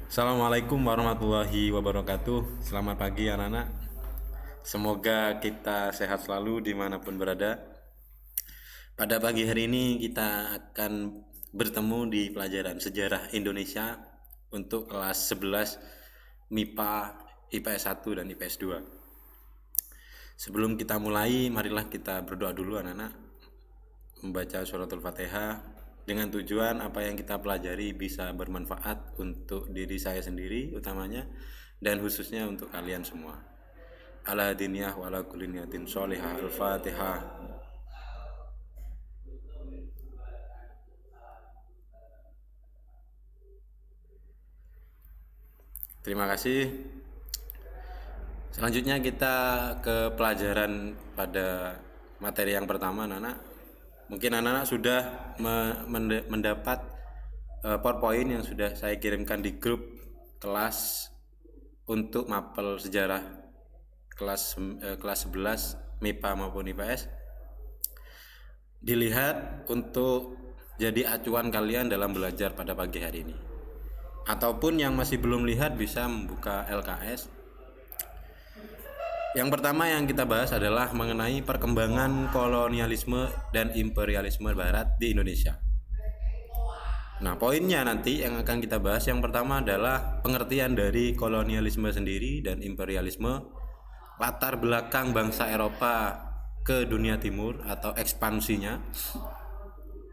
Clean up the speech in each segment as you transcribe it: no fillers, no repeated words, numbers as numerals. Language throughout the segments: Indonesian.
Assalamualaikum warahmatullahi wabarakatuh. Selamat pagi anak-anak. Semoga kita sehat selalu dimanapun berada. Pada pagi hari ini kita akan bertemu di pelajaran Sejarah Indonesia untuk kelas 11 MIPA, IPS 1 dan IPS 2. Sebelum kita mulai, marilah kita berdoa dulu anak-anak. Membaca suratul Fatihah dengan tujuan apa yang kita pelajari bisa bermanfaat untuk diri saya sendiri utamanya dan khususnya untuk kalian semua. Ala diniyah wa ala kulli niyatin sholihah. Al-Fatihah. Terima kasih. Selanjutnya kita ke pelajaran pada materi yang pertama anak-anak. Mungkin anak-anak sudah mendapat PowerPoint yang sudah saya kirimkan di grup kelas untuk mapel sejarah kelas 11 MIPA maupun IPS. Dilihat untuk jadi acuan kalian dalam belajar pada pagi hari ini. Ataupun yang masih belum lihat bisa membuka LKS. Yang pertama yang kita bahas adalah mengenai perkembangan kolonialisme dan imperialisme barat di Indonesia. Nah, poinnya nanti yang akan kita bahas yang pertama adalah pengertian dari kolonialisme sendiri dan imperialisme, latar belakang bangsa Eropa ke dunia timur atau ekspansinya,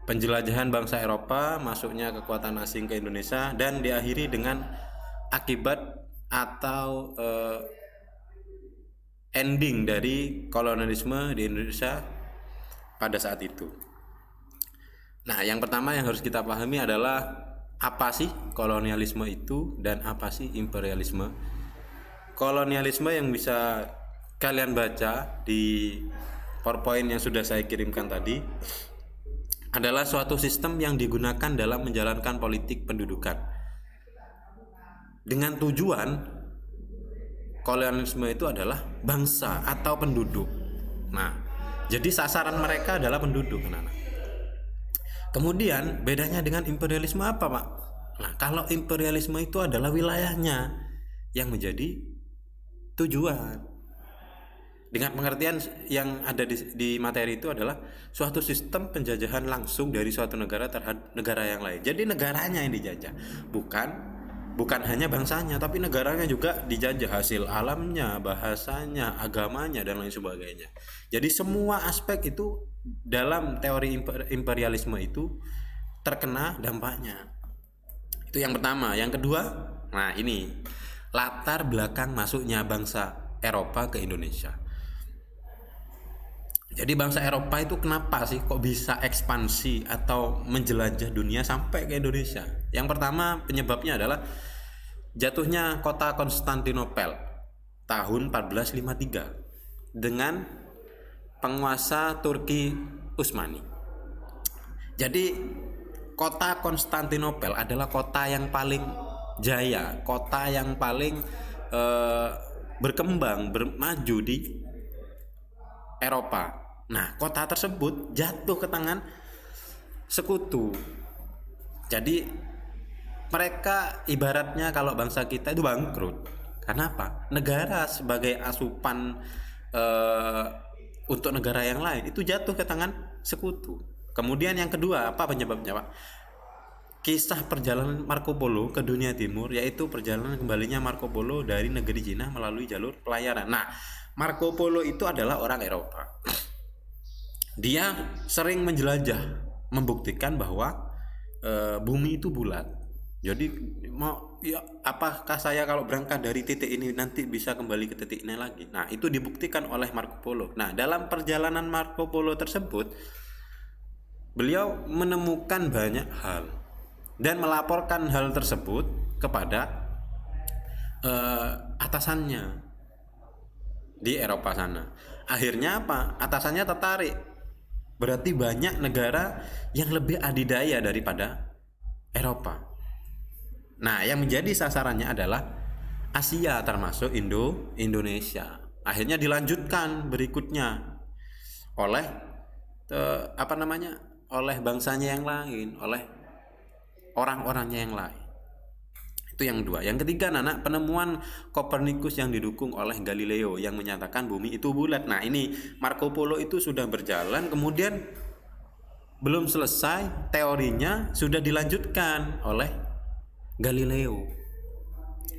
penjelajahan bangsa Eropa, masuknya kekuatan asing ke Indonesia, dan diakhiri dengan akibat atau ending dari kolonialisme di Indonesia pada saat itu. Nah, yang pertama yang harus kita pahami adalah apa sih kolonialisme itu dan apa sih imperialisme. Kolonialisme yang bisa kalian baca di PowerPoint yang sudah saya kirimkan tadi adalah suatu sistem yang digunakan dalam menjalankan politik pendudukan dengan tujuan kolonialisme itu adalah bangsa atau penduduk. Nah, jadi sasaran mereka adalah penduduk anak-anak. Kemudian bedanya dengan imperialisme apa, Pak? Nah, kalau imperialisme itu adalah wilayahnya yang menjadi tujuan. Dengan pengertian yang ada di materi itu adalah suatu sistem penjajahan langsung dari suatu negara terhadap negara yang lain. Jadi negaranya yang dijajah, bukan hanya bangsanya, tapi negaranya juga dijajah, hasil alamnya, bahasanya, agamanya, dan lain sebagainya. Jadi semua aspek itu dalam teori imperialisme itu terkena dampaknya. Itu yang pertama. Yang kedua, nah ini latar belakang masuknya bangsa Eropa ke Indonesia. Jadi bangsa Eropa itu kenapa sih kok bisa ekspansi atau menjelajah dunia sampai ke Indonesia? Yang pertama penyebabnya adalah jatuhnya kota Konstantinopel tahun 1453 dengan penguasa Turki Utsmani. Jadi kota Konstantinopel adalah kota yang paling jaya, kota yang paling berkembang, bermaju di Eropa. Nah, kota tersebut jatuh ke tangan sekutu. Jadi mereka ibaratnya kalau bangsa kita itu bangkrut. Kenapa? Negara sebagai asupan untuk negara yang lain itu jatuh ke tangan sekutu. Kemudian yang kedua, apa penyebabnya, Pak? Kisah perjalanan Marco Polo ke dunia timur, yaitu perjalanan kembalinya Marco Polo dari negeri Cina melalui jalur pelayaran. Nah, Marco Polo itu adalah orang Eropa. Dia sering menjelajah, membuktikan bahwa bumi itu bulat. Jadi mau ya, apakah saya kalau berangkat dari titik ini nanti bisa kembali ke titik ini lagi? Nah, itu dibuktikan oleh Marco Polo. Nah, dalam perjalanan Marco Polo tersebut beliau menemukan banyak hal dan melaporkan hal tersebut kepada atasannya di Eropa sana. Akhirnya apa? Atasannya tertarik. Berarti banyak negara yang lebih adidaya daripada Eropa. Nah, yang menjadi sasarannya adalah Asia termasuk Indonesia. Akhirnya dilanjutkan berikutnya oleh oleh bangsanya yang lain, oleh orang-orangnya yang lain. Itu yang kedua. Yang ketiga, Nana, penemuan Kopernikus yang didukung oleh Galileo yang menyatakan bumi itu bulat. Nah, ini Marco Polo itu sudah berjalan, kemudian belum selesai teorinya sudah dilanjutkan oleh Galileo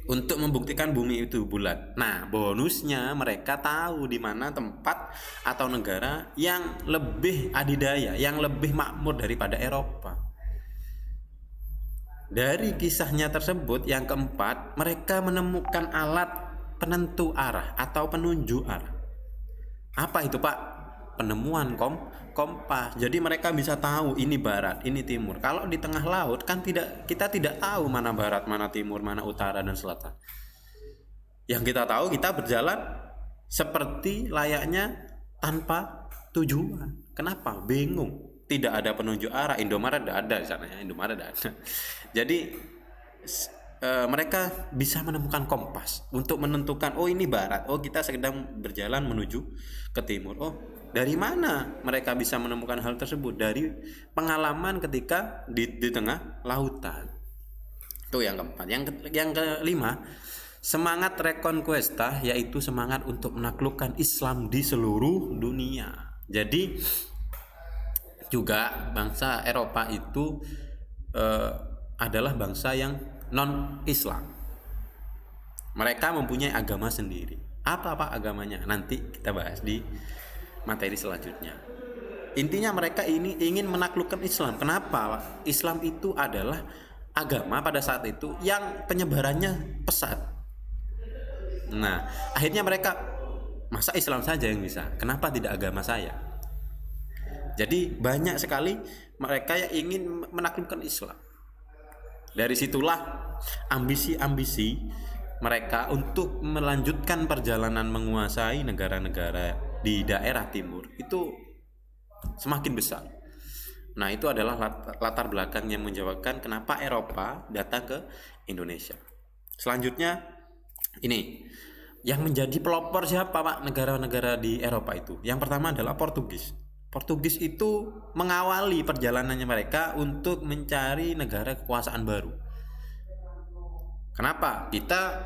untuk membuktikan bumi itu bulat. Nah, bonusnya mereka tahu di mana tempat atau negara yang lebih adidaya, yang lebih makmur daripada Eropa. Dari kisahnya tersebut, yang keempat, mereka menemukan alat penentu arah atau penunjuk arah. Apa itu, Pak? Penemuan kompas. Jadi mereka bisa tahu ini barat, ini timur. Kalau di tengah laut kan kita tidak tahu mana barat, mana timur, mana utara dan selatan. Yang kita tahu, kita berjalan seperti layaknya tanpa tujuan. Kenapa? Bingung. Tidak ada penunjuk arah. Indomaret tidak ada di sana ya. Indomaret tidak ada. Jadi mereka bisa menemukan kompas untuk menentukan, oh ini barat, oh kita sedang berjalan menuju ke timur. Oh, dari mana mereka bisa menemukan hal tersebut? Dari pengalaman ketika di tengah lautan. Itu yang keempat. Yang kelima, semangat reconquista, yaitu semangat untuk menaklukkan Islam di seluruh dunia. Jadi juga bangsa Eropa itu adalah bangsa yang non-Islam. Mereka mempunyai agama sendiri. Apa agamanya? Nanti kita bahas di materi selanjutnya. Intinya mereka ini ingin menaklukkan Islam. Kenapa? Islam itu adalah agama pada saat itu yang penyebarannya pesat. Nah, akhirnya mereka, masa Islam saja yang bisa? Kenapa tidak agama saya? Jadi banyak sekali mereka yang ingin menaklukkan Islam. Dari situlah ambisi-ambisi mereka untuk melanjutkan perjalanan menguasai negara-negara di daerah timur itu semakin besar. Nah, itu adalah latar belakang yang menyebabkan kenapa Eropa datang ke Indonesia. Selanjutnya ini yang menjadi pelopor siapa, Pak, negara-negara di Eropa itu? Yang pertama adalah Portugis. Portugis itu mengawali perjalanannya mereka untuk mencari negara kekuasaan baru. Kenapa? Kita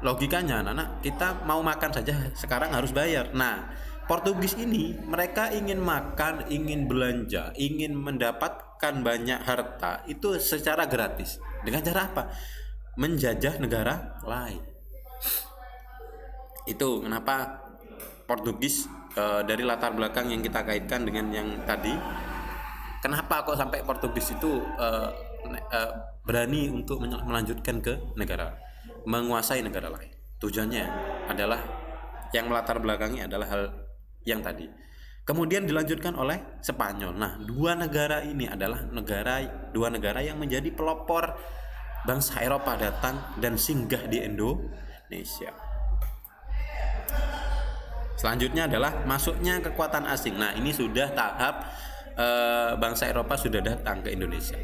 logikanya, anak-anak, kita mau makan saja sekarang harus bayar. Nah, Portugis ini mereka ingin makan, ingin belanja, ingin mendapatkan banyak harta itu secara gratis. Dengan cara apa? Menjajah negara lain. Itu kenapa Portugis dari latar belakang yang kita kaitkan dengan yang tadi. Kenapa kok sampai Portugis itu berani untuk melanjutkan ke negara, menguasai negara lain? Tujuannya adalah yang melatar belakangi adalah hal yang tadi. Kemudian dilanjutkan oleh Spanyol. Nah, dua negara ini adalah dua negara yang menjadi pelopor bangsa Eropa datang dan singgah di Indonesia. Selanjutnya adalah masuknya kekuatan asing. Nah, ini sudah tahap bangsa Eropa sudah datang ke Indonesia.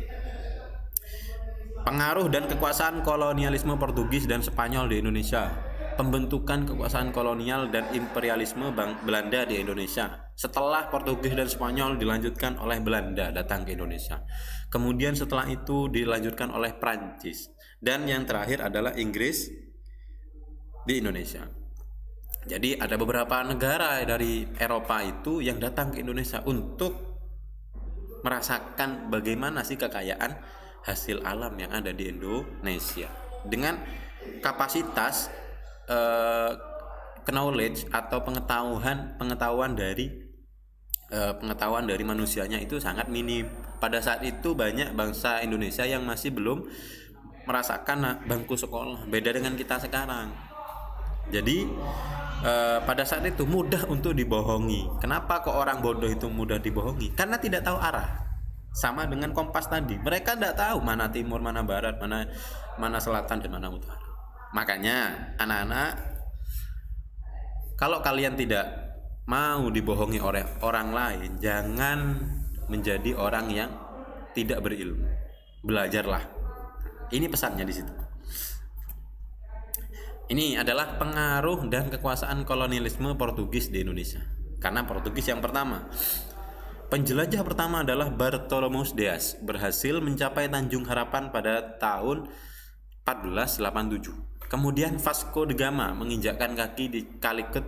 Pengaruh dan kekuasaan kolonialisme Portugis dan Spanyol di Indonesia. Pembentukan kekuasaan kolonial dan imperialisme Belanda di Indonesia. Setelah Portugis dan Spanyol dilanjutkan oleh Belanda datang ke Indonesia. Kemudian setelah itu dilanjutkan oleh Prancis. Dan yang terakhir adalah Inggris di Indonesia. Jadi ada beberapa negara dari Eropa itu yang datang ke Indonesia untuk merasakan bagaimana sih kekayaan hasil alam yang ada di Indonesia dengan kapasitas knowledge atau pengetahuan dari manusianya itu sangat minim. Pada saat itu banyak bangsa Indonesia yang masih belum merasakan bangku sekolah, beda dengan kita sekarang. Jadi pada saat itu mudah untuk dibohongi. Kenapa kok orang bodoh itu mudah dibohongi? Karena tidak tahu arah. Sama dengan kompas tadi, mereka tidak tahu mana timur, mana barat, mana selatan dan mana utara. Makanya anak-anak, kalau kalian tidak mau dibohongi oleh orang lain, jangan menjadi orang yang tidak berilmu. Belajarlah. Ini pesannya di situ. Ini adalah pengaruh dan kekuasaan kolonialisme Portugis di Indonesia. Karena Portugis yang pertama, penjelajah pertama adalah Bartolomeu Dias, berhasil mencapai Tanjung Harapan pada tahun 1487. Kemudian Vasco da Gama menginjakkan kaki di Calicut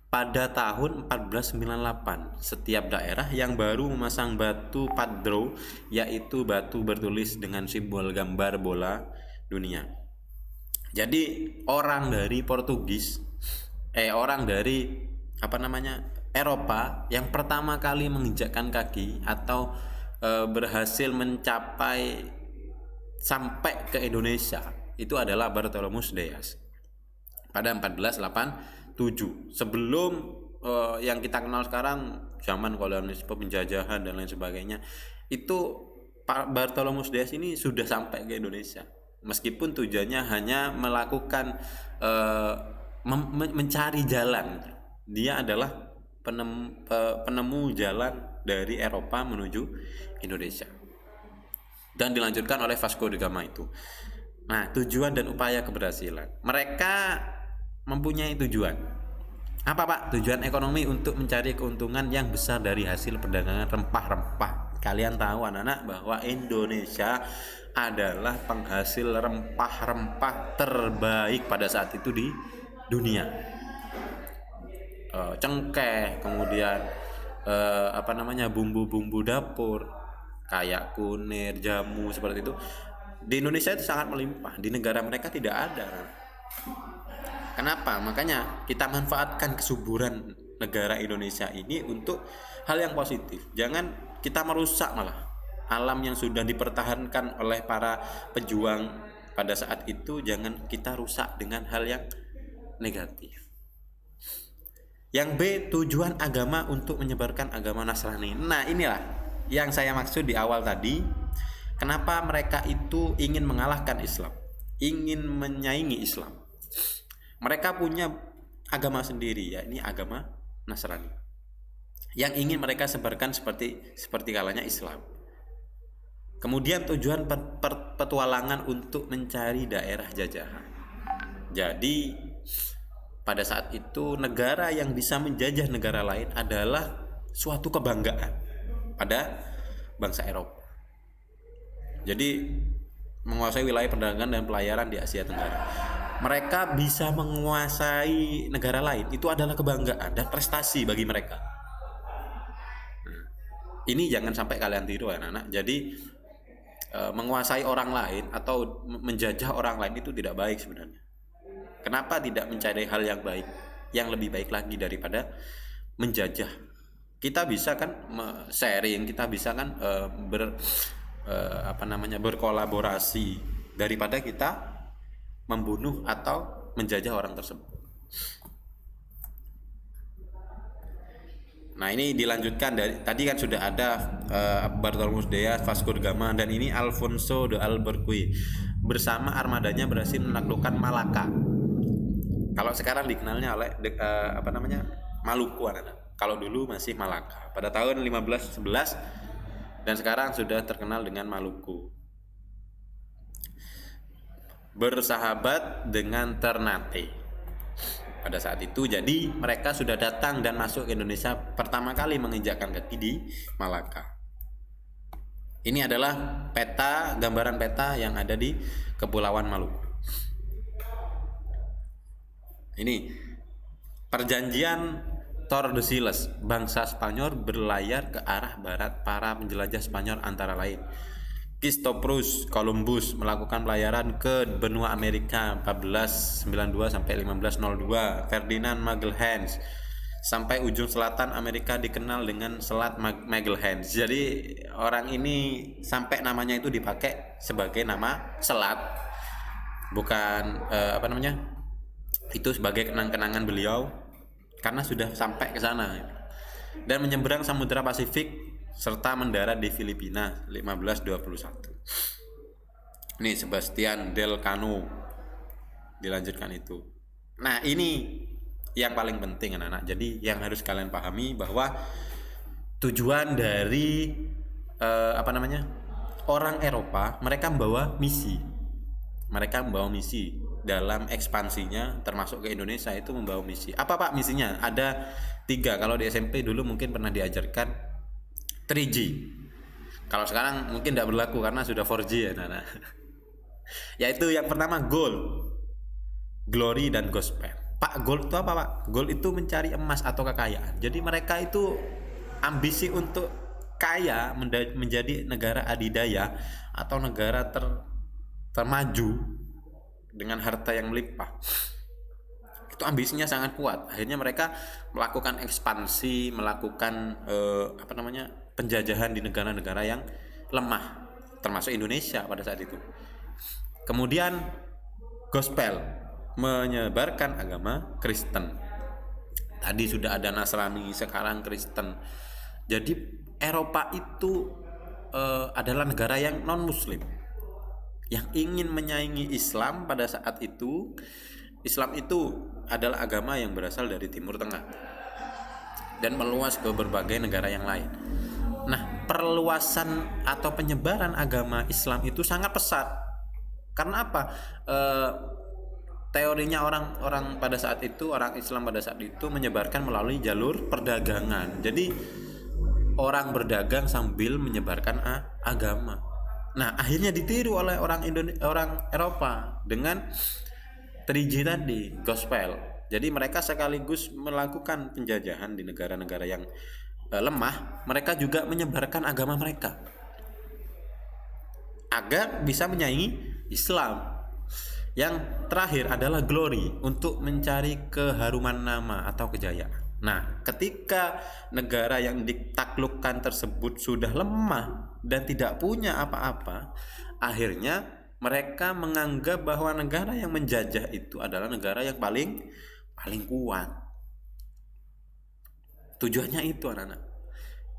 pada tahun 1498. Setiap daerah yang baru memasang batu padro, yaitu batu bertulis dengan simbol gambar bola dunia. Jadi orang dari Eropa yang pertama kali menginjakkan kaki atau berhasil mencapai sampai ke Indonesia itu adalah Bartholomeus Dias pada 1487. Sebelum yang kita kenal sekarang zaman kolonialisme, penjajahan dan lain sebagainya, itu Bartholomeus Dias ini sudah sampai ke Indonesia. Meskipun tujuannya hanya melakukan mencari jalan, dia adalah penemu jalan dari Eropa menuju Indonesia dan dilanjutkan oleh Vasco da Gama itu. Nah, tujuan dan upaya keberhasilan mereka mempunyai tujuan apa, Pak? Tujuan ekonomi untuk mencari keuntungan yang besar dari hasil perdagangan rempah-rempah. Kalian tahu anak-anak bahwa Indonesia adalah penghasil rempah-rempah terbaik pada saat itu di dunia. Cengkeh, kemudian bumbu-bumbu dapur kayak kunir, jamu seperti itu di Indonesia itu sangat melimpah. Di negara mereka tidak ada. Kenapa? Makanya kita manfaatkan kesuburan negara Indonesia ini untuk hal yang positif. Jangan kita merusak malah alam yang sudah dipertahankan oleh para pejuang pada saat itu. Jangan kita rusak dengan hal yang negatif. Yang B, tujuan agama untuk menyebarkan agama Nasrani. Nah, inilah yang saya maksud di awal tadi. Kenapa mereka itu ingin mengalahkan Islam, ingin menyaingi Islam. Mereka punya agama sendiri, yakni agama Nasrani, yang ingin mereka sebarkan seperti kalanya Islam. Kemudian tujuan petualangan untuk mencari daerah jajahan. Jadi pada saat itu negara yang bisa menjajah negara lain adalah suatu kebanggaan pada bangsa Eropa. Jadi menguasai wilayah perdagangan dan pelayaran di Asia Tenggara. Mereka bisa menguasai negara lain, itu adalah kebanggaan dan prestasi bagi mereka. Ini jangan sampai kalian tiru anak-anak. Jadi menguasai orang lain atau menjajah orang lain itu tidak baik sebenarnya. Kenapa tidak mencari hal yang baik, yang lebih baik lagi daripada menjajah? Kita bisa kan sharing, kita bisa kan berkolaborasi daripada kita membunuh atau menjajah orang tersebut. Nah, ini dilanjutkan dari tadi kan sudah ada Bartholomeus Dias, Vasco da Gama, dan ini Alfonso de Albuquerque bersama armadanya berhasil menaklukkan Malaka. Kalau sekarang dikenalnya oleh Maluku anak. Kalau dulu masih Malaka pada tahun 1511 dan sekarang sudah terkenal dengan Maluku. Bersahabat dengan Ternate pada saat itu. Jadi mereka sudah datang dan masuk ke Indonesia pertama kali menginjakkan kaki di Malaka. Ini adalah gambaran peta yang ada di Kepulauan Maluku. Ini perjanjian Tordesillas, bangsa Spanyol berlayar ke arah barat. Para penjelajah Spanyol antara lain Christophorus Columbus melakukan pelayaran ke benua Amerika 1492 sampai 1502. Ferdinand Magellan sampai ujung selatan Amerika dikenal dengan Selat Magellan. Jadi orang ini sampai namanya itu dipakai sebagai nama selat, bukan itu sebagai kenang-kenangan beliau karena sudah sampai ke sana dan menyeberang Samudra Pasifik serta mendarat di Filipina 1521. Ini Sebastian del Cano dilanjutkan itu. Nah, ini yang paling penting anak-anak. Jadi yang harus kalian pahami bahwa tujuan dari orang Eropa, mereka membawa misi. Dalam ekspansinya termasuk ke Indonesia itu membawa misi. Apa Pak misinya? Ada 3. Kalau di SMP dulu mungkin pernah diajarkan 3G. Kalau sekarang mungkin tidak berlaku karena sudah 4G ya, Nana. Yaitu yang pertama gold, glory dan gospel. Pak, gold itu apa Pak? Gold itu mencari emas atau kekayaan. Jadi mereka itu ambisi untuk kaya, menjadi negara adidaya atau negara termaju dengan harta yang melimpah. Itu ambisinya sangat kuat. Akhirnya mereka melakukan ekspansi, melakukan penjajahan di negara-negara yang lemah, termasuk Indonesia pada saat itu. Kemudian gospel, menyebarkan agama Kristen. Tadi sudah ada Nasrani, sekarang Kristen. Jadi Eropa itu adalah negara yang non Muslim, yang ingin menyaingi Islam pada saat itu. Islam itu adalah agama yang berasal dari Timur Tengah dan meluas ke berbagai negara yang lain. Nah, perluasan atau penyebaran agama Islam itu sangat pesat. Karena apa? Teorinya orang pada saat itu, orang Islam pada saat itu menyebarkan melalui jalur perdagangan. Jadi orang berdagang sambil menyebarkan agama. Nah, akhirnya ditiru oleh orang Eropa dengan 3G tadi, gospel. Jadi mereka sekaligus melakukan penjajahan di negara-negara yang lemah. Mereka juga menyebarkan agama mereka agar bisa menyaingi Islam. Yang terakhir adalah glory, untuk mencari keharuman nama atau kejayaan. Nah, ketika negara yang ditaklukkan tersebut sudah lemah dan tidak punya apa-apa, akhirnya mereka menganggap bahwa negara yang menjajah itu adalah negara yang paling kuat. Tujuannya itu, anak-anak.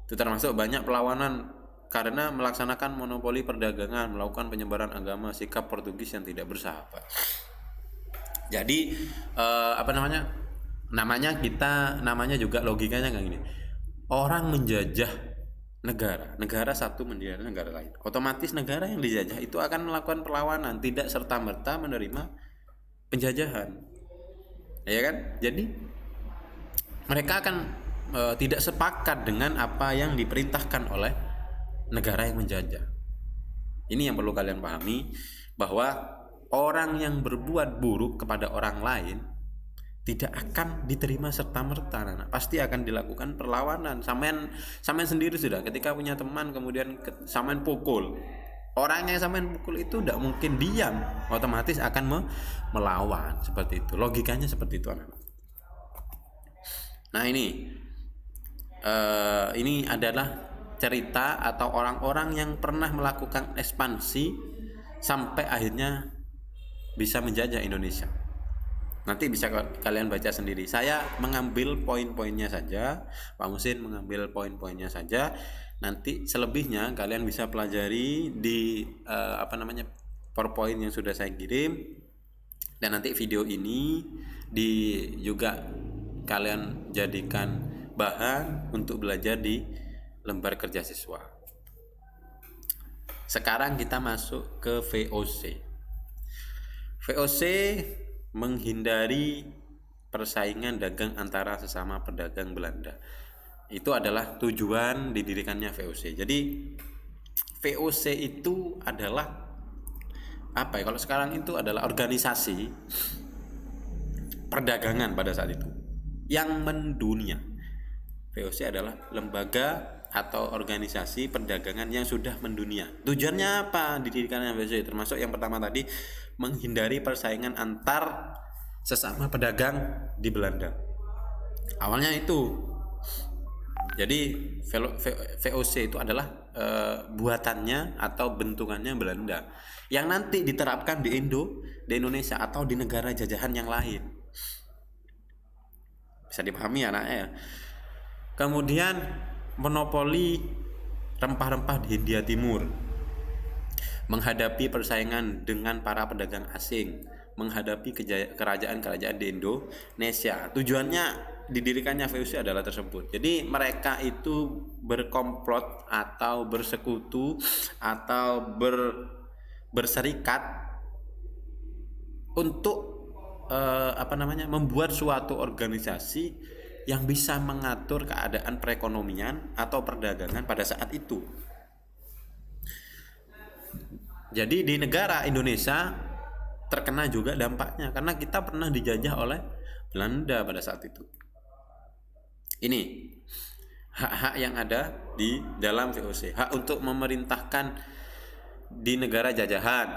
Itu termasuk banyak perlawanan karena melaksanakan monopoli perdagangan, melakukan penyebaran agama, sikap Portugis yang tidak bersahabat. Jadi namanya juga logikanya kayak gini. Orang menjajah negara satu menjajah negara lain, otomatis negara yang dijajah itu akan melakukan perlawanan, tidak serta-merta menerima penjajahan, ya kan? Jadi mereka akan tidak sepakat dengan apa yang diperintahkan oleh negara yang menjajah. Ini yang perlu kalian pahami, bahwa orang yang berbuat buruk kepada orang lain tidak akan diterima serta-merta, anak. Pasti akan dilakukan perlawanan. Sampean sendiri sudah, ketika punya teman kemudian sampean pukul, orang yang sampean pukul itu tidak mungkin diam, otomatis akan melawan. Seperti itu, logikanya seperti itu, anak. Nah, ini adalah cerita atau orang-orang yang pernah melakukan ekspansi sampai akhirnya bisa menjajah Indonesia. Nanti bisa kalian baca sendiri. Saya mengambil poin-poinnya saja, Pak Musin mengambil poin-poinnya saja. Nanti selebihnya kalian bisa pelajari di PowerPoint yang sudah saya kirim. Dan nanti video ini juga kalian jadikan bahan untuk belajar di lembar kerja siswa. Sekarang kita masuk ke VOC. VOC menghindari persaingan dagang antara sesama pedagang Belanda. Itu adalah tujuan didirikannya VOC. Jadi VOC itu adalah apa ya? Kalau sekarang itu adalah organisasi perdagangan pada saat itu yang mendunia. VOC adalah lembaga atau organisasi perdagangan yang sudah mendunia. Tujuannya apa didirikannya VOC? Termasuk yang pertama tadi, menghindari persaingan antar sesama pedagang di Belanda. Awalnya itu. Jadi VOC itu adalah buatannya atau bentukannya Belanda yang nanti diterapkan di Indonesia atau di negara jajahan yang lain. Bisa dipahami anaknya ya. Kemudian monopoli rempah-rempah di Hindia Timur, menghadapi persaingan dengan para pedagang asing, menghadapi kerajaan-kerajaan di Indonesia. Tujuannya didirikannya VOC adalah tersebut. Jadi mereka itu berkomplot atau bersekutu atau berserikat untuk membuat suatu organisasi yang bisa mengatur keadaan perekonomian atau perdagangan pada saat itu. Jadi di negara Indonesia terkena juga dampaknya karena kita pernah dijajah oleh Belanda pada saat itu. Ini hak-hak yang ada di dalam VOC. Hak untuk memerintahkan di negara jajahan,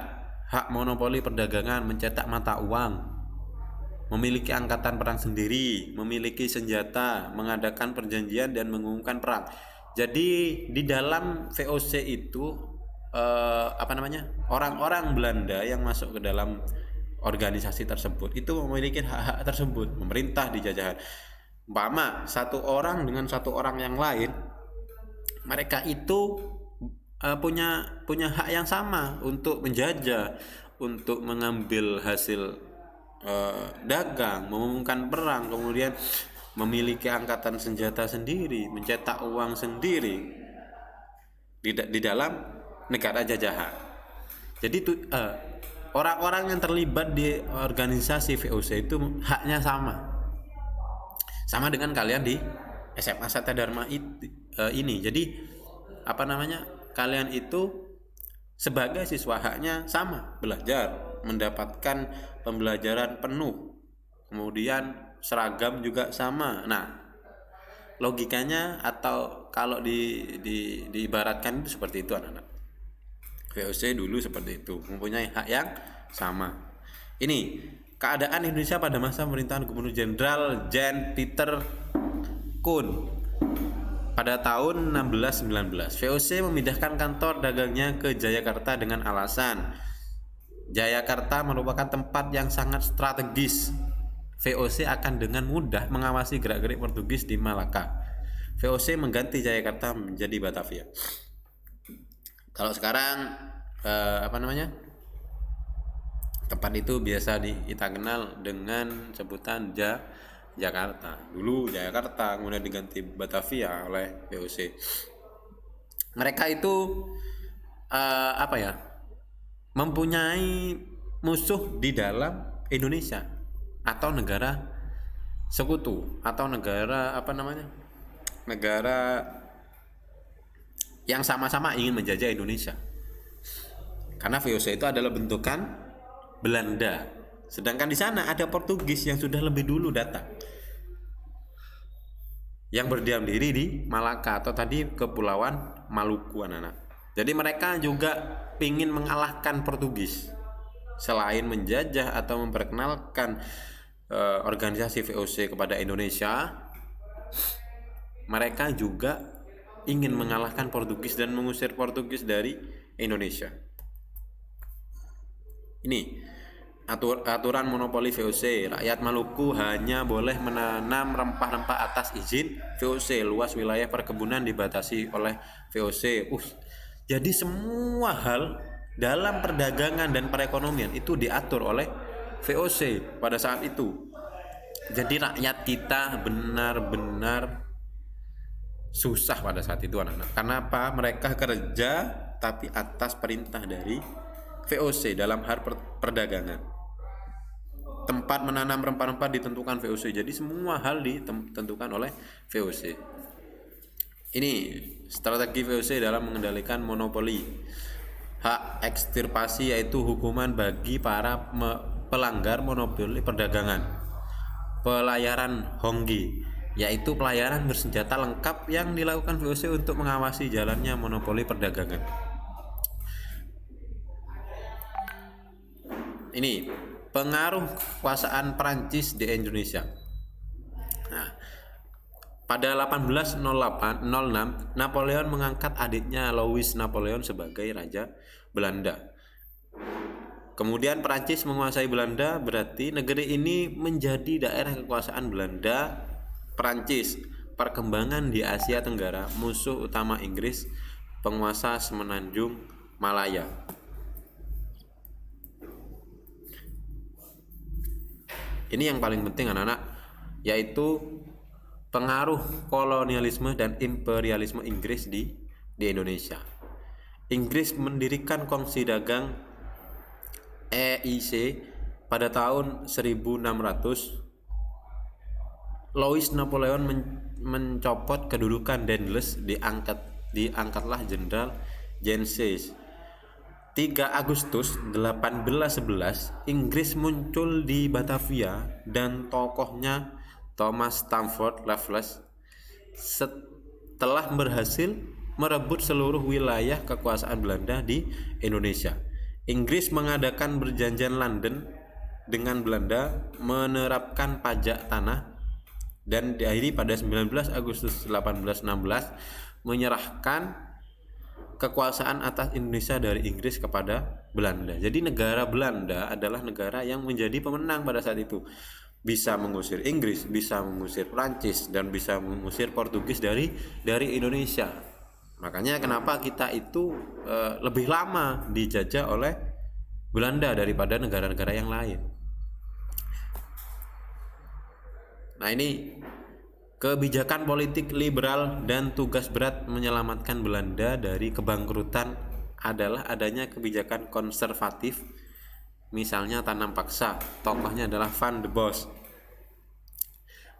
hak monopoli perdagangan, mencetak mata uang, memiliki angkatan perang sendiri, memiliki senjata, mengadakan perjanjian dan mengumumkan perang. Jadi di dalam VOC itu orang-orang Belanda yang masuk ke dalam organisasi tersebut itu memiliki hak-hak tersebut, memerintah di jajahan. Umpama satu orang dengan satu orang yang lain, mereka itu punya hak yang sama untuk menjajah, untuk mengambil hasil dagang, mengumumkan perang, kemudian memiliki angkatan senjata sendiri, mencetak uang sendiri di dalam negara jajahan. Jadi orang-orang yang terlibat di organisasi VOC itu haknya sama dengan kalian di SMA Satya Dharma ini. Jadi kalian itu sebagai siswa haknya sama, belajar, mendapatkan pembelajaran penuh, kemudian seragam juga sama. Nah, logikanya atau kalau diibaratkan itu seperti itu anak-anak. VOC dulu seperti itu, mempunyai hak yang sama. Ini keadaan Indonesia pada masa pemerintahan Gubernur Jenderal Jan Pieter Koen pada tahun 1619. VOC memindahkan kantor dagangnya ke Jayakarta dengan alasan Jayakarta merupakan tempat yang sangat strategis. VOC akan dengan mudah mengawasi gerak-gerik Portugis di Malaka. VOC mengganti Jayakarta menjadi Batavia. Kalau sekarang tempat itu biasa kita kenal dengan sebutan Jakarta. Dulu Jayakarta, kemudian diganti Batavia oleh VOC. Mereka itu mempunyai musuh di dalam Indonesia atau negara sekutu atau negara negara yang sama-sama ingin menjajah Indonesia. Karena VOC itu adalah bentukan Belanda. Sedangkan di sana ada Portugis yang sudah lebih dulu datang, yang berdiam diri di Malaka atau tadi Kepulauan Maluku anak-anak. Jadi mereka juga ingin mengalahkan Portugis. Selain menjajah atau memperkenalkan organisasi VOC kepada Indonesia, mereka juga ingin mengalahkan Portugis dan mengusir Portugis dari Indonesia. Ini aturan monopoli VOC. Rakyat Maluku hanya boleh menanam rempah-rempah atas izin VOC. Luas wilayah perkebunan dibatasi oleh VOC. Jadi semua hal dalam perdagangan dan perekonomian itu diatur oleh VOC pada saat itu. Jadi rakyat kita benar-benar susah pada saat itu anak-anak. Kenapa? Mereka kerja tapi atas perintah dari VOC dalam hal perdagangan. Tempat menanam rempah-rempah ditentukan VOC. Jadi semua hal ditentukan oleh VOC. Ini strategi VOC dalam mengendalikan monopoli. Hak ekstirpasi yaitu hukuman bagi para pelanggar monopoli perdagangan. Pelayaran Honggi yaitu pelayaran bersenjata lengkap yang dilakukan VOC untuk mengawasi jalannya monopoli perdagangan. Ini pengaruh kekuasaan Prancis di Indonesia. Nah, pada 1806 Napoleon mengangkat adiknya Louis Napoleon sebagai raja Belanda. Kemudian Prancis menguasai Belanda, berarti negeri ini menjadi daerah kekuasaan Belanda. Prancis, perkembangan di Asia Tenggara, musuh utama Inggris, penguasa semenanjung Malaya. Ini yang paling penting anak-anak, yaitu pengaruh kolonialisme dan imperialisme Inggris di Indonesia. Inggris mendirikan Kongsi Dagang EIC pada tahun 1600. Louis Napoleon mencopot kedudukan Dauntless, diangkatlah Jenderal James. 3 Agustus 1811 Inggris muncul di Batavia dan tokohnya Thomas Stamford Raffles setelah berhasil merebut seluruh wilayah kekuasaan Belanda di Indonesia. Inggris mengadakan perjanjian London dengan Belanda menerapkan pajak tanah dan diakhiri pada 19 Agustus 1816 menyerahkan kekuasaan atas Indonesia dari Inggris kepada Belanda. Jadi negara Belanda adalah negara yang menjadi pemenang pada saat itu. Bisa mengusir Inggris, bisa mengusir Prancis, dan bisa mengusir Portugis dari Indonesia. Makanya kenapa kita itu lebih lama dijajah oleh Belanda daripada negara-negara yang lain. Nah, ini kebijakan politik liberal dan tugas berat menyelamatkan Belanda dari kebangkrutan adalah adanya kebijakan konservatif, misalnya tanam paksa. Tokohnya adalah Van der Bos.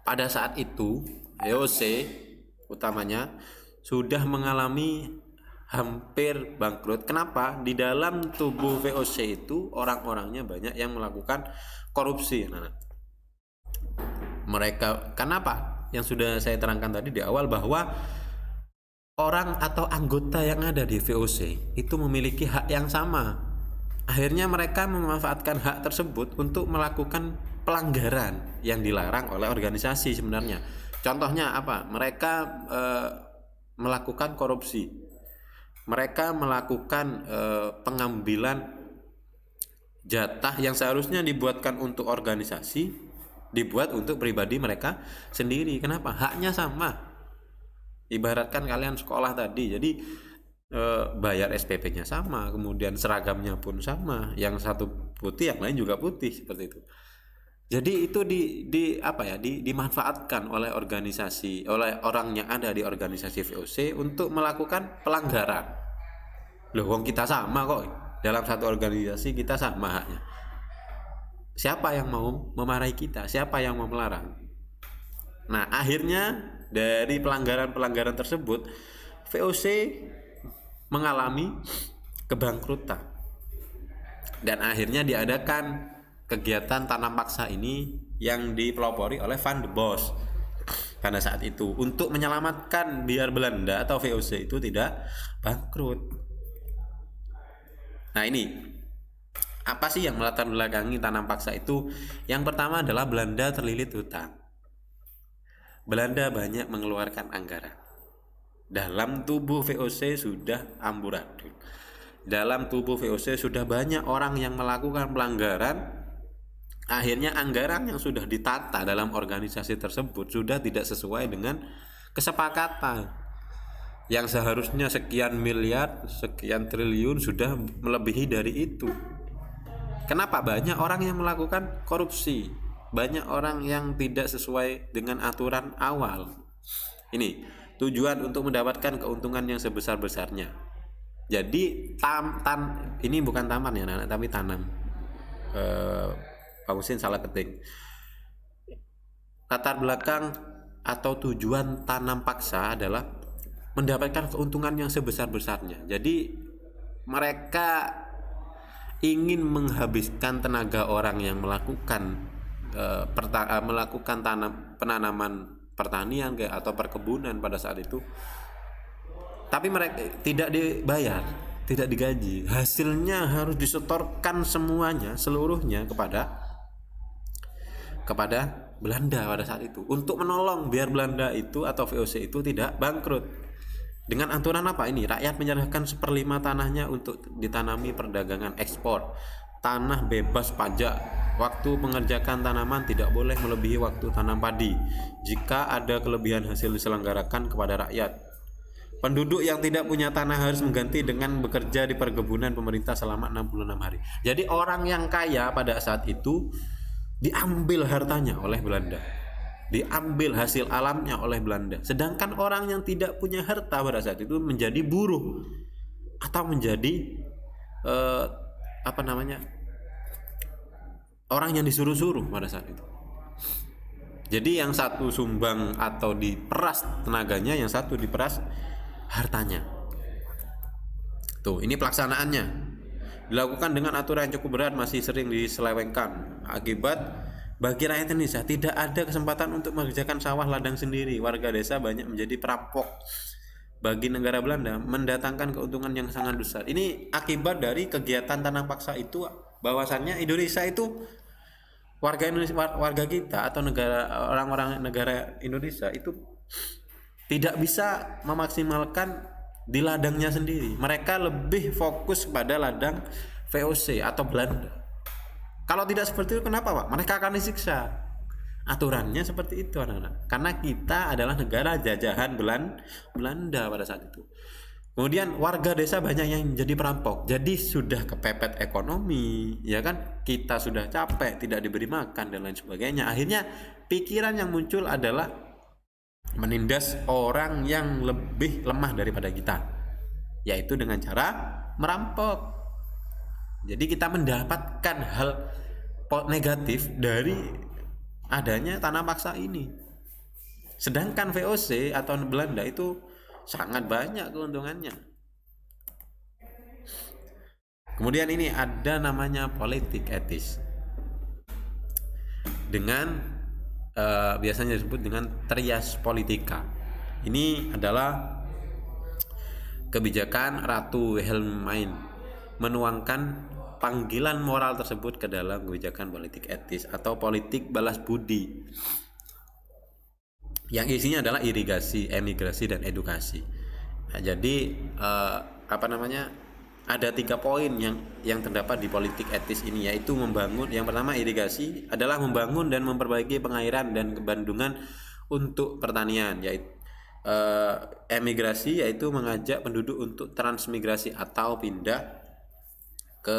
Pada saat itu VOC utamanya sudah mengalami hampir bangkrut. Kenapa? Di dalam tubuh VOC itu orang-orangnya banyak yang melakukan korupsi. Mereka kenapa? Yang sudah saya terangkan tadi di awal, bahwa orang atau anggota yang ada di VOC itu memiliki hak yang sama. Akhirnya mereka memanfaatkan hak tersebut untuk melakukan pelanggaran yang dilarang oleh organisasi sebenarnya. Contohnya apa? Mereka melakukan korupsi. Mereka melakukan pengambilan jatah yang seharusnya dibuatkan untuk organisasi dibuat untuk pribadi mereka sendiri. Kenapa? Haknya sama. Ibaratkan kalian sekolah tadi, jadi bayar SPP-nya sama, kemudian seragamnya pun sama, yang satu putih yang lain juga putih, seperti itu. Jadi itu dimanfaatkan oleh organisasi, oleh orang yang ada di organisasi VOC untuk melakukan pelanggaran. Loh, wong kita sama kok, dalam satu organisasi kita sama haknya. Siapa yang mau memarahi kita? Siapa yang mau melarang? Nah, akhirnya dari pelanggaran-pelanggaran tersebut VOC mengalami kebangkrutan. Dan akhirnya diadakan kegiatan tanam paksa ini yang dipelopori oleh Van der Bos pada saat itu untuk menyelamatkan biar Belanda atau VOC itu tidak bangkrut. Nah, ini apa sih yang melatar belakangi tanam paksa itu? Yang pertama adalah Belanda terlilit hutang. Belanda banyak mengeluarkan anggaran. Dalam tubuh VOC sudah amburadul. Dalam tubuh VOC sudah banyak orang yang melakukan pelanggaran. Akhirnya anggaran yang sudah ditata dalam organisasi tersebut sudah tidak sesuai dengan kesepakatan. Yang seharusnya sekian miliar, sekian triliun sudah melebihi dari itu. Kenapa? Banyak orang yang melakukan korupsi, banyak orang yang tidak sesuai dengan aturan awal. Ini tujuan untuk mendapatkan keuntungan yang sebesar-besarnya. Jadi ini bukan taman ya, tapi tanam. Pak Husin salah ketik. Latar belakang atau tujuan tanam paksa adalah mendapatkan keuntungan yang sebesar-besarnya. Jadi mereka ingin menghabiskan tenaga orang yang melakukan penanaman pertanian atau perkebunan pada saat itu, tapi mereka tidak dibayar, tidak digaji. Hasilnya harus disetorkan seluruhnya kepada Belanda pada saat itu untuk menolong biar Belanda itu atau VOC itu tidak bangkrut. Dengan aturan apa ini? Rakyat menyerahkan 1/5 tanahnya untuk ditanami perdagangan ekspor. Tanah bebas pajak. Waktu mengerjakan tanaman tidak boleh melebihi waktu tanam padi. Jika ada kelebihan hasil diselenggarakan kepada rakyat. Penduduk yang tidak punya tanah harus mengganti dengan bekerja di perkebunan pemerintah selama 66 hari. Jadi orang yang kaya pada saat itu diambil hartanya oleh Belanda. Diambil hasil alamnya oleh Belanda. Sedangkan orang yang tidak punya harta pada saat itu menjadi buruh atau menjadi orang yang disuruh-suruh pada saat itu. Jadi yang satu sumbang atau diperas tenaganya, yang satu diperas hartanya. Tuh, ini pelaksanaannya. dilakukan dengan aturan yang cukup berat masih sering diselewengkan. Akibat bagi rakyat Indonesia tidak ada kesempatan untuk mengerjakan sawah ladang sendiri. Warga desa banyak menjadi perampok. Bagi negara Belanda mendatangkan keuntungan yang sangat besar. Ini akibat dari kegiatan tanah paksa itu, bahwasannya Indonesia itu warga kita atau orang-orang negara Indonesia itu tidak bisa memaksimalkan di ladangnya sendiri. Mereka lebih fokus pada ladang VOC atau Belanda. Kalau tidak seperti itu, kenapa Pak? Mereka akan disiksa. Aturannya seperti itu anak-anak. Karena kita adalah negara jajahan Belanda pada saat itu. Kemudian warga desa banyak yang jadi perampok. Jadi sudah kepepet ekonomi, ya kan? Kita sudah capek, tidak diberi makan dan lain sebagainya. Akhirnya pikiran yang muncul adalah menindas orang yang lebih lemah daripada kita, yaitu dengan cara merampok. Jadi kita mendapatkan hal negatif dari adanya tanah paksa ini. Sedangkan VOC atau Belanda itu sangat banyak keuntungannya. Kemudian ini ada namanya politik etis. Dengan biasanya disebut dengan trias politika. Ini adalah kebijakan Ratu Wilhelmine menuangkan panggilan moral tersebut ke dalam kebijakan politik etis atau politik balas budi, yang isinya adalah irigasi, emigrasi, dan edukasi. Nah, jadi ada 3 poin yang terdapat di politik etis ini, yaitu membangun. Yang pertama, irigasi adalah membangun dan memperbaiki pengairan dan bendungan untuk pertanian, yaitu emigrasi yaitu mengajak penduduk untuk transmigrasi atau pindah ke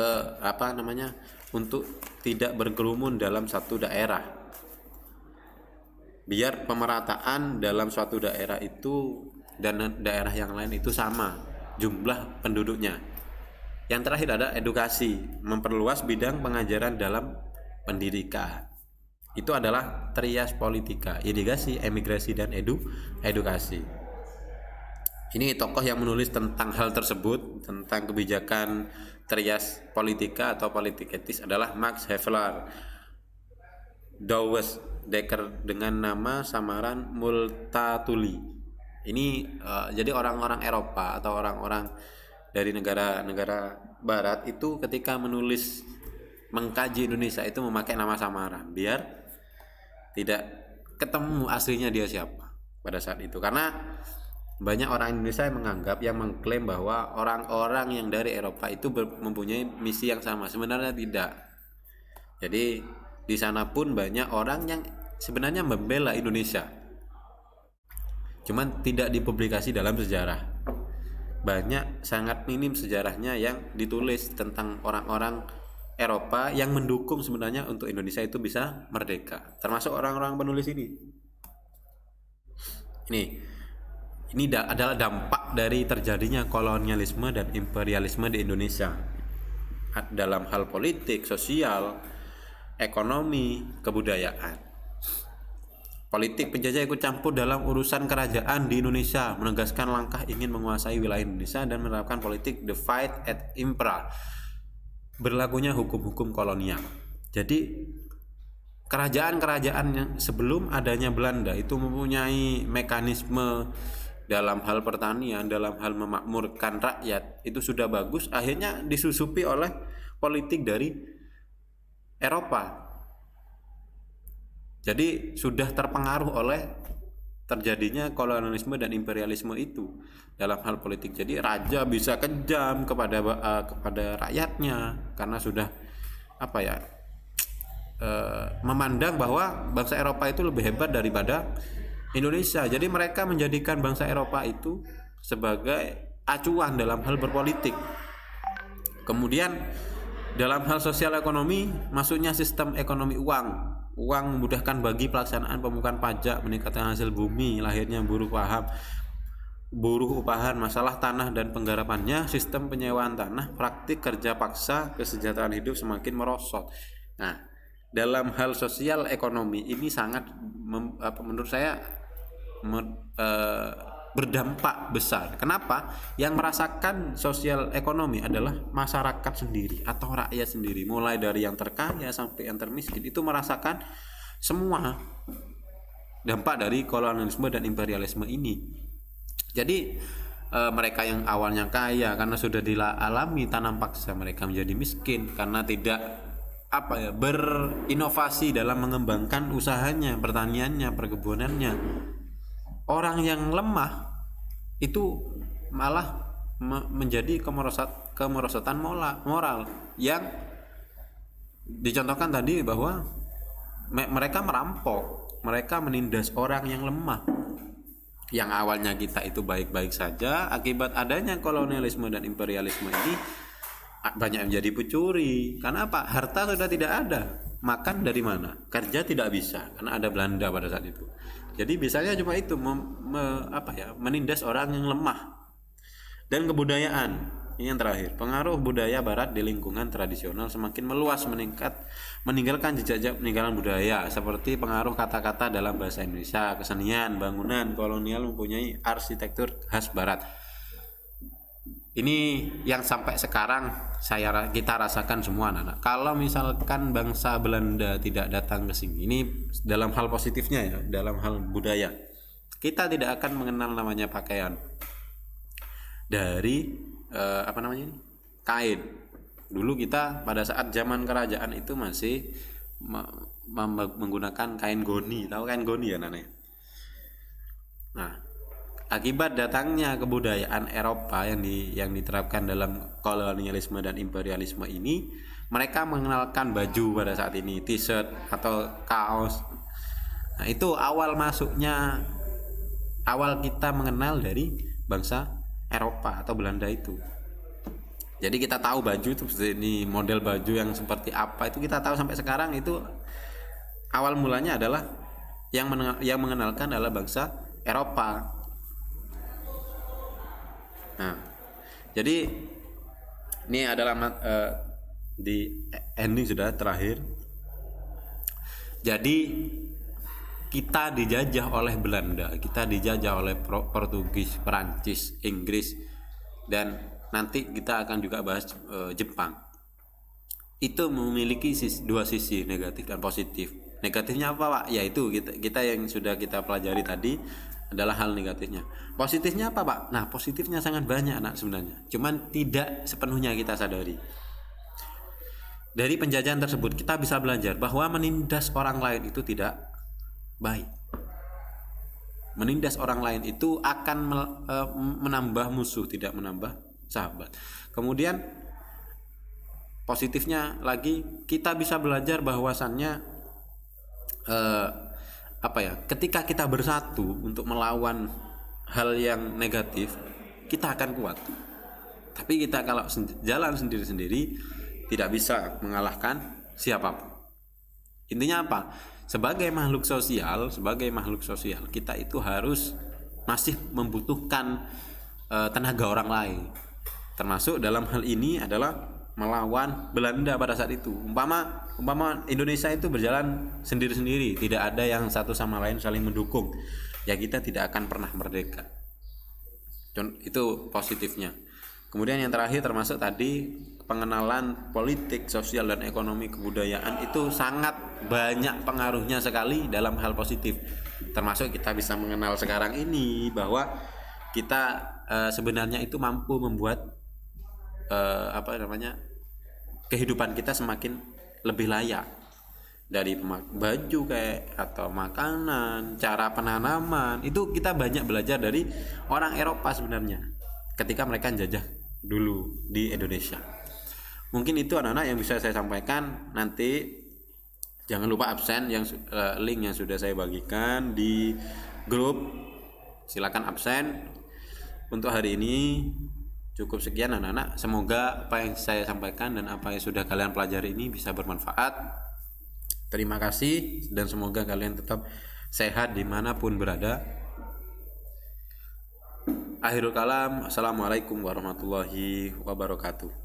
untuk tidak berkerumun dalam satu daerah, biar pemerataan dalam suatu daerah itu dan daerah yang lain itu sama jumlah penduduknya. Yang terakhir ada edukasi, memperluas bidang pengajaran dalam pendidikan. Itu adalah trias politika, irigasi, emigrasi, dan edukasi. Ini tokoh yang menulis tentang hal tersebut, tentang kebijakan trias politika atau politik etis adalah Max Havelaar Douwes Dekker dengan nama samaran Multatuli. Ini jadi orang-orang Eropa atau orang-orang dari negara-negara Barat itu ketika menulis mengkaji Indonesia itu memakai nama samaran biar tidak ketemu aslinya dia siapa pada saat itu. Karena banyak orang Indonesia yang menganggap, yang mengklaim bahwa orang-orang yang dari Eropa itu mempunyai misi yang sama. Sebenarnya tidak. Jadi di sana pun banyak orang yang sebenarnya membela Indonesia, cuman tidak dipublikasi dalam sejarah. Banyak, sangat minim sejarahnya yang ditulis tentang orang-orang Eropa yang mendukung sebenarnya untuk Indonesia itu bisa merdeka, termasuk orang-orang penulis ini. Ini adalah dampak dari terjadinya kolonialisme dan imperialisme di Indonesia dalam hal politik, sosial, ekonomi, kebudayaan. Politik penjajah ikut campur dalam urusan kerajaan di Indonesia, menegaskan langkah ingin menguasai wilayah Indonesia dan menerapkan politik divide et impera, berlakunya hukum-hukum kolonial. Jadi kerajaan-kerajaan yang sebelum adanya Belanda itu mempunyai mekanisme dalam hal pertanian, dalam hal memakmurkan rakyat itu sudah bagus, akhirnya disusupi oleh politik dari Eropa. Jadi sudah terpengaruh oleh terjadinya kolonialisme dan imperialisme itu dalam hal politik. Jadi raja bisa kejam kepada rakyatnya karena sudah memandang bahwa bangsa Eropa itu lebih hebat daripada Indonesia. Jadi mereka menjadikan bangsa Eropa itu sebagai acuan dalam hal berpolitik. Kemudian dalam hal sosial ekonomi masuknya sistem ekonomi uang memudahkan bagi pelaksanaan pemungutan pajak, meningkatkan hasil bumi, lahirnya buruh upahan, masalah tanah dan penggarapannya, sistem penyewaan tanah, praktik kerja paksa, kesejahteraan hidup semakin merosot. Nah, dalam hal sosial ekonomi ini sangat menurut saya berdampak besar. Kenapa? Yang merasakan sosial ekonomi adalah masyarakat sendiri atau rakyat sendiri, mulai dari yang terkaya sampai yang termiskin itu merasakan semua dampak dari kolonialisme dan imperialisme ini. Jadi mereka yang awalnya kaya karena sudah dialami tanam paksa, mereka menjadi miskin karena tidak berinovasi dalam mengembangkan usahanya, pertaniannya, perkebunannya. Orang yang lemah itu malah menjadi kemerosotan moral yang dicontohkan tadi, bahwa mereka merampok, mereka menindas orang yang lemah. Yang awalnya kita itu baik-baik saja, akibat adanya kolonialisme dan imperialisme ini banyak menjadi pencuri. Karena apa? Harta sudah tidak ada, makan dari mana? Kerja tidak bisa karena ada Belanda pada saat itu. Jadi biasanya cuma itu menindas orang yang lemah. Dan kebudayaan, ini yang terakhir, pengaruh budaya barat di lingkungan tradisional semakin meluas, meninggalkan jejak peninggalan budaya seperti pengaruh kata-kata dalam bahasa Indonesia, kesenian, bangunan kolonial mempunyai arsitektur khas barat. Ini yang sampai sekarang kita rasakan semua anak-anak. Kalau misalkan bangsa Belanda tidak datang ke sini, ini dalam hal positifnya ya, dalam hal budaya, kita tidak akan mengenal namanya pakaian dari kain. Dulu kita pada saat zaman kerajaan itu masih menggunakan kain goni. Tahu kain goni ya Nana? Nah, akibat datangnya kebudayaan Eropa yang diterapkan dalam kolonialisme dan imperialisme ini, mereka mengenalkan baju pada saat ini, t-shirt atau kaos. Nah, itu awal kita mengenal dari bangsa Eropa atau Belanda itu. Jadi kita tahu baju itu ini, model baju yang seperti apa itu kita tahu sampai sekarang. Itu awal mulanya adalah yang mengenalkan adalah bangsa Eropa. Nah, jadi ini adalah di ending sudah terakhir. Jadi kita dijajah oleh Belanda, kita dijajah oleh Portugis, Perancis, Inggris, dan nanti kita akan juga bahas Jepang. Itu memiliki dua sisi, negatif dan positif. Negatifnya apa Pak? Yaitu kita yang sudah kita pelajari tadi adalah hal negatifnya. Positifnya apa Pak? Nah, positifnya sangat banyak anak sebenarnya, cuman tidak sepenuhnya kita sadari. Dari penjajahan tersebut kita bisa belajar bahwa menindas orang lain itu tidak baik. Menindas orang lain itu akan menambah musuh, tidak menambah sahabat. Kemudian positifnya lagi, kita bisa belajar bahwasannya ketika kita bersatu untuk melawan hal yang negatif, kita akan kuat. Tapi kita kalau jalan sendiri-sendiri tidak bisa mengalahkan siapapun. Intinya apa? Sebagai makhluk sosial, kita itu harus masih membutuhkan tenaga orang lain. Termasuk dalam hal ini adalah melawan Belanda pada saat itu. Umpama Indonesia itu berjalan sendiri-sendiri, tidak ada yang satu sama lain saling mendukung, ya kita tidak akan pernah merdeka. Itu positifnya. Kemudian yang terakhir termasuk tadi pengenalan politik, sosial dan ekonomi kebudayaan itu sangat banyak pengaruhnya sekali dalam hal positif. Termasuk kita bisa mengenal sekarang ini bahwa kita sebenarnya itu mampu membuat kehidupan kita semakin lebih layak, dari baju kayak atau makanan, cara penanaman, itu kita banyak belajar dari orang Eropa sebenarnya ketika mereka jajah dulu di Indonesia. Mungkin itu anak-anak yang bisa saya sampaikan. Nanti jangan lupa absen link yang sudah saya bagikan di grup, silakan absen. Untuk hari ini cukup sekian anak-anak. Semoga apa yang saya sampaikan dan apa yang sudah kalian pelajari ini bisa bermanfaat. Terima kasih dan semoga kalian tetap sehat dimanapun berada. Akhirul kalam, assalamualaikum warahmatullahi wabarakatuh.